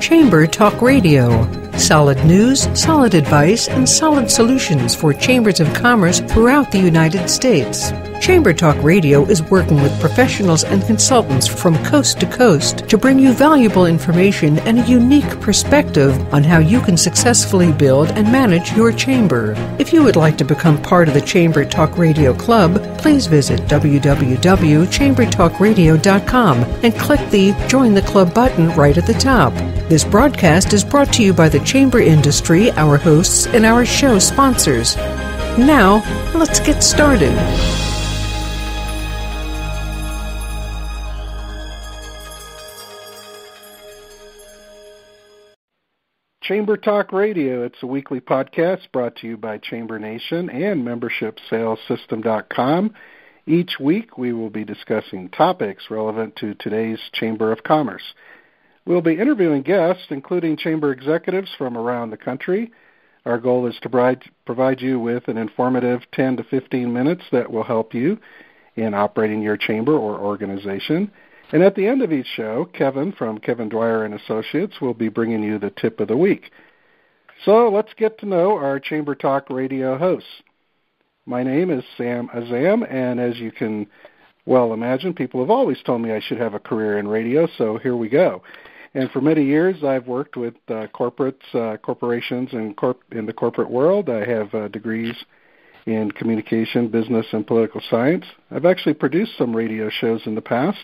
Chamber Talk Radio. Solid news, solid advice, and solid solutions for chambers of commerce throughout the United States. Chamber Talk Radio is working with professionals and consultants from coast to coast to bring you valuable information and a unique perspective on how you can successfully build and manage your chamber. If you would like to become part of the Chamber Talk Radio Club, please visit www.chambertalkradio.com and click the Join the Club button right at the top. This broadcast is brought to you by the chamber industry, our hosts, and our show sponsors. Now, let's get started. Chamber Talk Radio. It's a weekly podcast brought to you by Chamber Nation and MembershipSalesSystem.com. Each week we will be discussing topics relevant to today's Chamber of Commerce. We'll be interviewing guests, including chamber executives from around the country. Our goal is to provide you with an informative 10 to 15 minutes that will help you in operating your chamber or organization. And at the end of each show, Kevin from Kevin Dwyer and Associates will be bringing you the tip of the week. So let's get to know our Chamber Talk Radio hosts. My name is Sam Azam, and as you can well imagine, people have always told me I should have a career in radio, so here we go. And for many years, I've worked with corporations in the corporate world. I have degrees in communication, business, and political science. I've actually produced some radio shows in the past,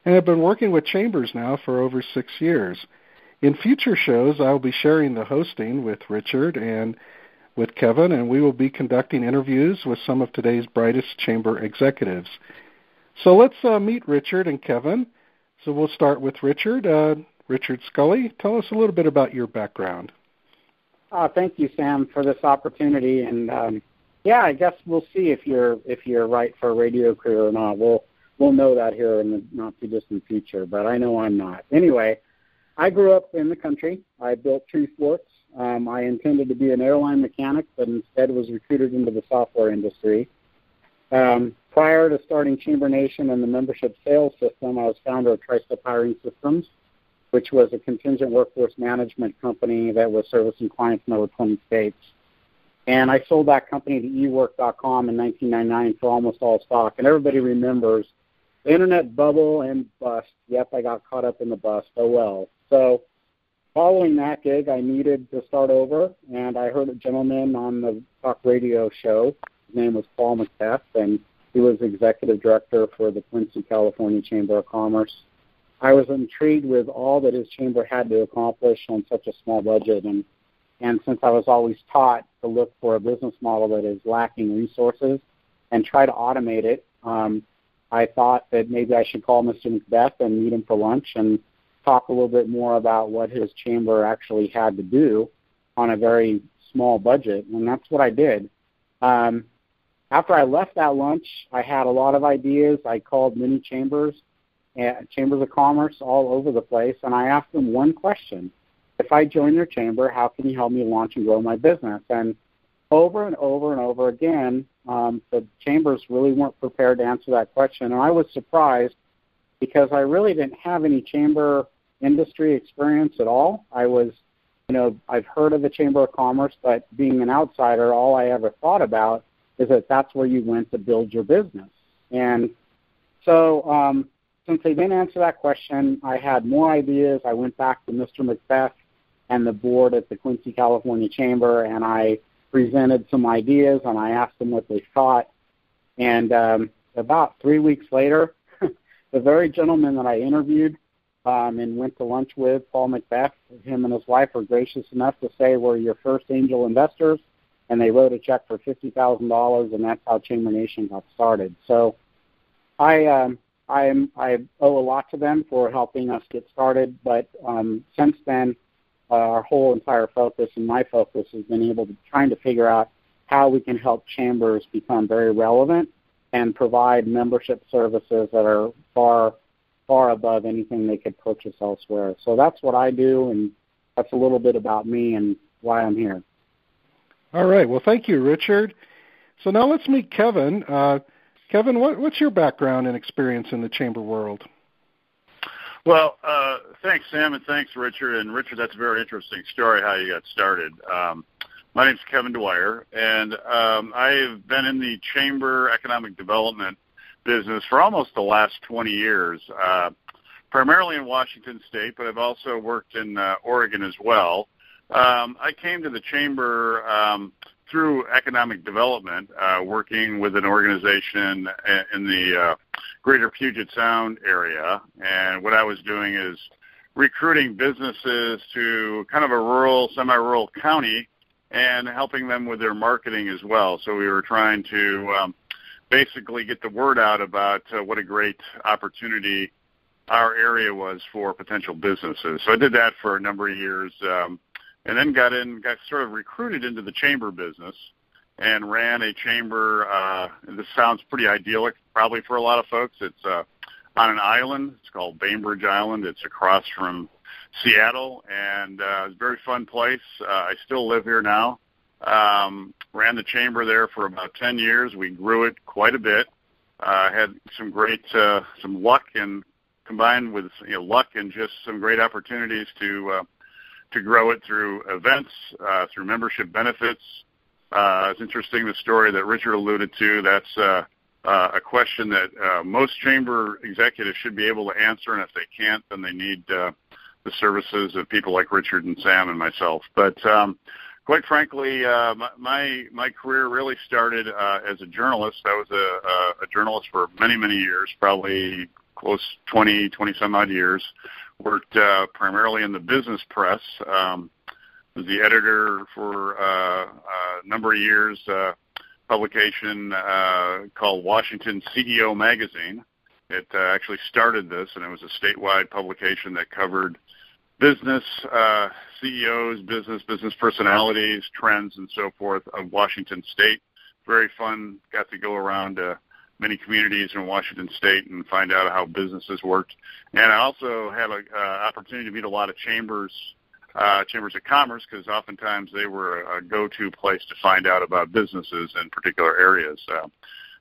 and I've been working with chambers now for over 6 years. In future shows, I'll be sharing the hosting with Richard and with Kevin, and we will be conducting interviews with some of today's brightest chamber executives. So let's meet Richard and Kevin. So we'll start with Richard. Richard Scully, tell us a little bit about your background. Thank you, Sam, for this opportunity. And I guess we'll see if you're right for a radio career or not. We'll know that here in the not-too-distant future, but I know I'm not. Anyway, I grew up in the country. I built tree forts. I intended to be an airline mechanic, but instead was recruited into the software industry. Prior to starting Chamber Nation and the membership sales system, I was founder of Tri-Step Hiring Systems, which was a contingent workforce management company that was servicing clients in over 20 states. And I sold that company to eWork.com in 1999 for almost all stock. And everybody remembers the internet bubble and bust. Yep, I got caught up in the bust. Oh, well. So following that gig, I needed to start over, and I heard a gentleman on the talk radio show. His name was Paul Macbeth, and he was executive director for the Quincy, California Chamber of Commerce. I was intrigued with all that his chamber had to accomplish on such a small budget, and since I was always taught to look for a business model that is lacking resources and try to automate it, I thought that maybe I should call Mr. Macbeth and meet him for lunch and talk a little bit more about what his chamber actually had to do on a very small budget, and that's what I did. After I left that lunch, I had a lot of ideas. I called many chambers of commerce all over the place, and I asked them one question. If I join your chamber, how can you help me launch and grow my business? And over and over and over again, the chambers really weren't prepared to answer that question. And I was surprised because I really didn't have any chamber industry experience at all. I've heard of the Chamber of Commerce, but being an outsider, all I ever thought about is that that's where you went to build your business. And so since they didn't answer that question, I had more ideas. I went back to Mr. Macbeth and the board at the Quincy, California Chamber, and I presented some ideas, and I asked them what they thought. And about 3 weeks later, the very gentleman that I interviewed and went to lunch with, Paul Macbeth, him and his wife were gracious enough to say, we're your first angel investors, and they wrote a check for $50,000, and that's how Chamber Nation got started. So I owe a lot to them for helping us get started, but since then, our whole entire focus and my focus has been able to trying to figure out how we can help chambers become very relevant and provide membership services that are far, far above anything they could purchase elsewhere. So that's what I do, and that's a little bit about me and why I'm here. All right. Well, thank you, Richard. So now let's meet Kevin. Kevin, what's your background and experience in the chamber world? Well, thanks, Sam, and thanks, Richard. And Richard, that's a very interesting story how you got started. My name's Kevin Dwyer, and I've been in the Chamber Economic Development business for almost the last 20 years, primarily in Washington State, but I've also worked in Oregon as well. I came to the Chamber through economic development, working with an organization in the greater Puget Sound area. And what I was doing is recruiting businesses to kind of a rural, semi-rural county and helping them with their marketing as well. So we were trying to basically get the word out about what a great opportunity our area was for potential businesses. So I did that for a number of years. And then got sort of recruited into the chamber business and ran a chamber. This sounds pretty idyllic probably for a lot of folks. It's on an island. It's called Bainbridge Island. It's across from Seattle, and it's a very fun place. I still live here now. Ran the chamber there for about 10 years. We grew it quite a bit. Had some great some luck, and combined with luck and just some great opportunities to grow it through events, through membership benefits. It's interesting, the story that Richard alluded to. That's a question that most chamber executives should be able to answer, and if they can't, then they need the services of people like Richard and Sam and myself. But quite frankly, my career really started as a journalist. I was a journalist for many, many years, probably close 20 some odd years. Worked primarily in the business press. Was the editor for a number of years, publication called Washington CEO Magazine. It actually started this, and it was a statewide publication that covered business CEOs, business personalities, trends, and so forth of Washington State. Very fun. Got to go around many communities in Washington State and find out how businesses worked. And I also had an opportunity to meet a lot of chambers of commerce, because oftentimes they were a go-to place to find out about businesses in particular areas.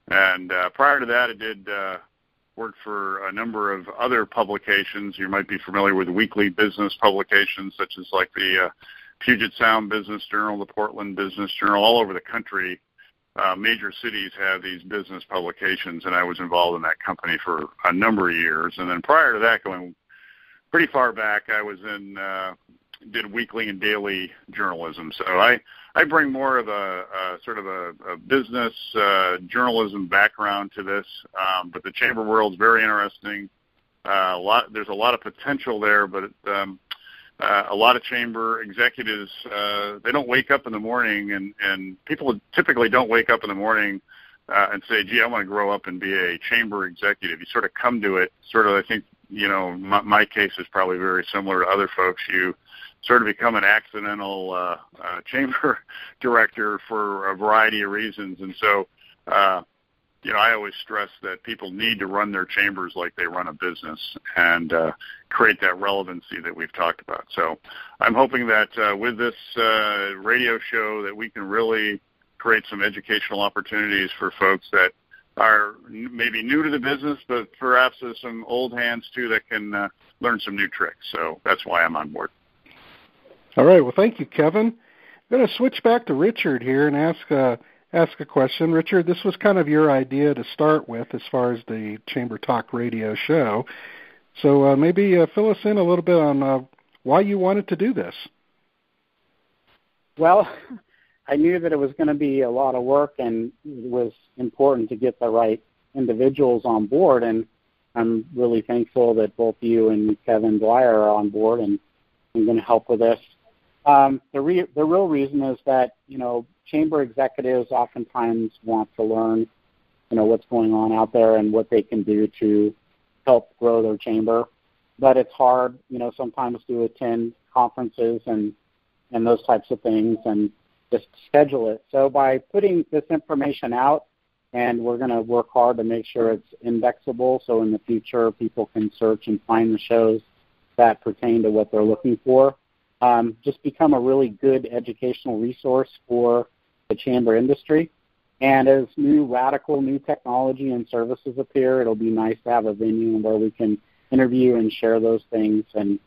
And prior to that, I did work for a number of other publications. You might be familiar with weekly business publications, such as like the Puget Sound Business Journal, the Portland Business Journal. All over the country, major cities have these business publications, and I was involved in that company for a number of years. And then prior to that, going pretty far back, I was did weekly and daily journalism. So I bring more of a sort of a business journalism background to this, but the chamber world's very interesting. There's a lot of potential there, but a lot of chamber executives, they don't wake up in the morning, and people typically don't wake up in the morning and say, gee, I want to grow up and be a chamber executive. You sort of come to it, sort of, I think, my case is probably very similar to other folks. You sort of become an accidental chamber director for a variety of reasons. And so, I always stress that people need to run their chambers like they run a business and create that relevancy that we've talked about. So I'm hoping that with this radio show that we can really create some educational opportunities for folks that are maybe new to the business, but perhaps there's some old hands too that can learn some new tricks. So that's why I'm on board. All right. Well, thank you, Kevin. I'm going to switch back to Richard here and ask a question. Richard, this was kind of your idea to start with as far as the Chamber Talk radio show. So maybe fill us in a little bit on why you wanted to do this. Well, I knew that it was going to be a lot of work, and it was important to get the right individuals on board. And I'm really thankful that both you and Kevin Dwyer are on board and I'm going to help with this. The real reason is that, chamber executives oftentimes want to learn, what's going on out there and what they can do to help grow their chamber. But it's hard, sometimes to attend conferences and those types of things and just schedule it. So by putting this information out, and we're going to work hard to make sure it's indexable, so in the future people can search and find the shows that pertain to what they're looking for. Just become a really good educational resource for the chamber industry. And as radical new technology and services appear, it'll be nice to have a venue where we can interview and share those things, and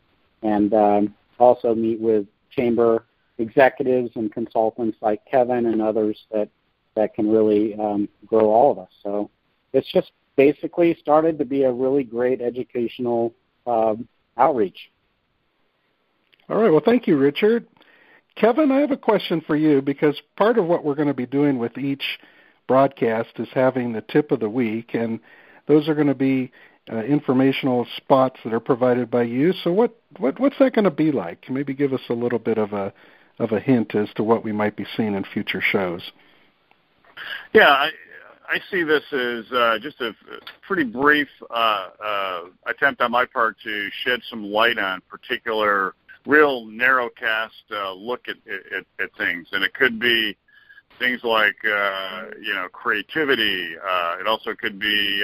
also meet with chamber executives and consultants like Kevin and others that can really grow all of us. So it's just basically started to be a really great educational outreach. All right. Well, thank you, Richard. Kevin, I have a question for you, because part of what we're going to be doing with each broadcast is having the tip of the week, and those are going to be informational spots that are provided by you. So what's that going to be like? Maybe give us a little bit of a hint as to what we might be seeing in future shows. Yeah, I see this as just a pretty brief attempt on my part to shed some light on particular, real narrowcast look at things. And it could be things like, creativity. It also could be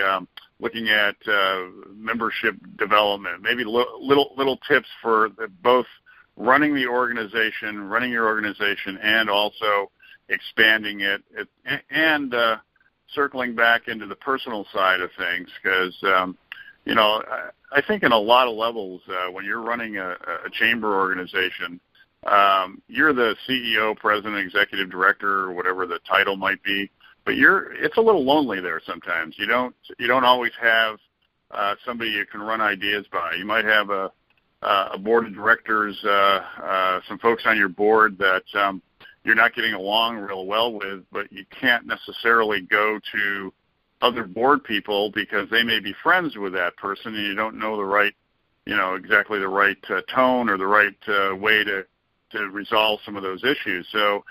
looking at membership development, maybe little tips for both running your organization, and also expanding it, and circling back into the personal side of things, because I think in a lot of levels, when you're running a chamber organization, you're the CEO, president, executive director, or whatever the title might be, but it's a little lonely there sometimes. You don't always have somebody you can run ideas by. You might have a board of directors, some folks on your board that you're not getting along real well with, but you can't necessarily go to other board people because they may be friends with that person, and you don't know exactly the right tone or the right way to resolve some of those issues. So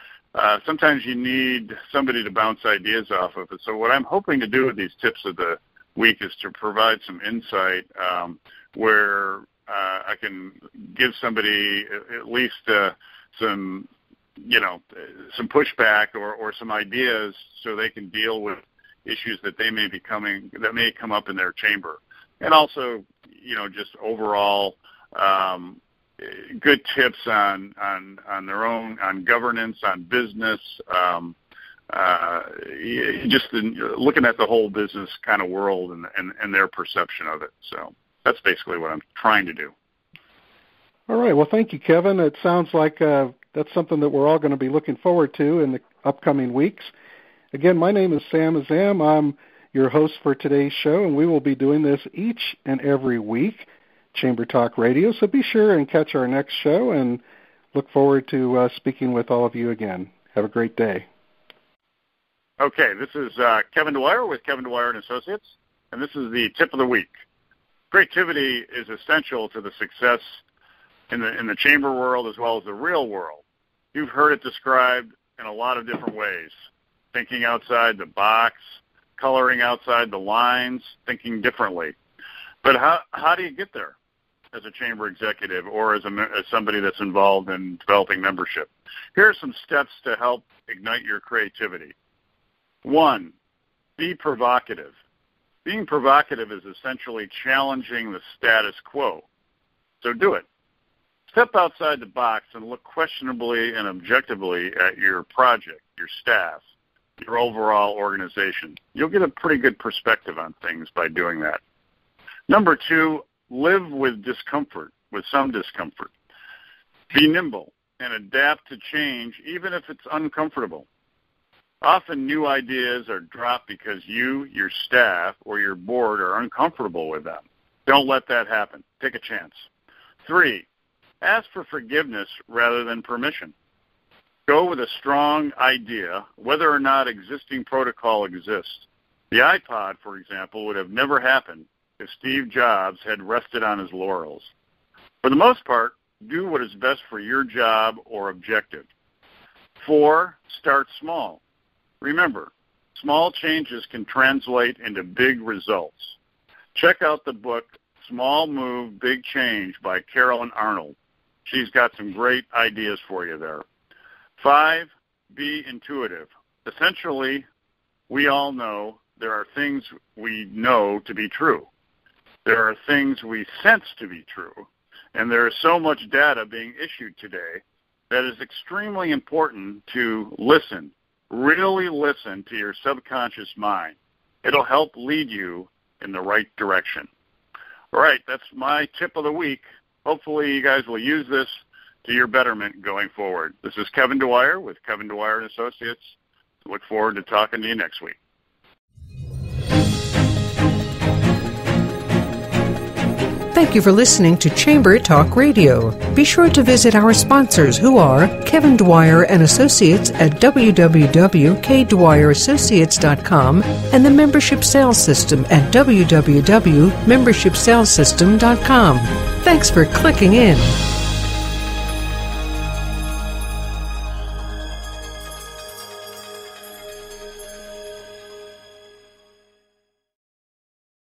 sometimes you need somebody to bounce ideas off of. So what I'm hoping to do with these tips of the week is to provide some insight where I can give somebody at least some pushback or some ideas so they can deal with issues that may come up in their chamber. And also, just overall good tips on their own, on governance, on business, just looking at the whole business kind of world and their perception of it. So that's basically what I'm trying to do. All right. Well, thank you, Kevin. It sounds like that's something that we're all going to be looking forward to in the upcoming weeks. Again, my name is Sam Azam. I'm your host for today's show, and we will be doing this each and every week, Chamber Talk Radio. So be sure and catch our next show, and look forward to speaking with all of you again. Have a great day. Okay, this is Kevin Dwyer with Kevin Dwyer and Associates, and this is the tip of the week. Creativity is essential to the success in the chamber world as well as the real world. You've heard it described in a lot of different ways: thinking outside the box, coloring outside the lines, thinking differently. But how do you get there as a chamber executive or as somebody that's involved in developing membership? Here are some steps to help ignite your creativity. 1, be provocative. Being provocative is essentially challenging the status quo. So do it. Step outside the box and look questionably and objectively at your project, your staff, your overall organization. You'll get a pretty good perspective on things by doing that. Number 2, live with some discomfort. Be nimble and adapt to change even if it's uncomfortable. Often new ideas are dropped because you, your staff, or your board are uncomfortable with them. Don't let that happen. Take a chance. 3, ask for forgiveness rather than permission. Go with a strong idea, whether or not existing protocol exists. The iPod, for example, would have never happened if Steve Jobs had rested on his laurels. For the most part, do what is best for your job or objective. 4, start small. Remember, small changes can translate into big results. Check out the book, Small Move, Big Change by Carolyn Arnold. She's got some great ideas for you there. 5, be intuitive. Essentially, we all know there are things we know to be true. There are things we sense to be true. And there is so much data being issued today that it's extremely important to listen, really listen to your subconscious mind. It'll help lead you in the right direction. All right, that's my tip of the week. Hopefully you guys will use this to your betterment going forward. This is Kevin Dwyer with Kevin Dwyer & Associates. Look forward to talking to you next week. Thank you for listening to Chamber Talk Radio. Be sure to visit our sponsors, who are Kevin Dwyer & Associates at www.kdwyerassociates.com and the Membership Sales System at www.membershipsalessystem.com. Thanks for clicking in.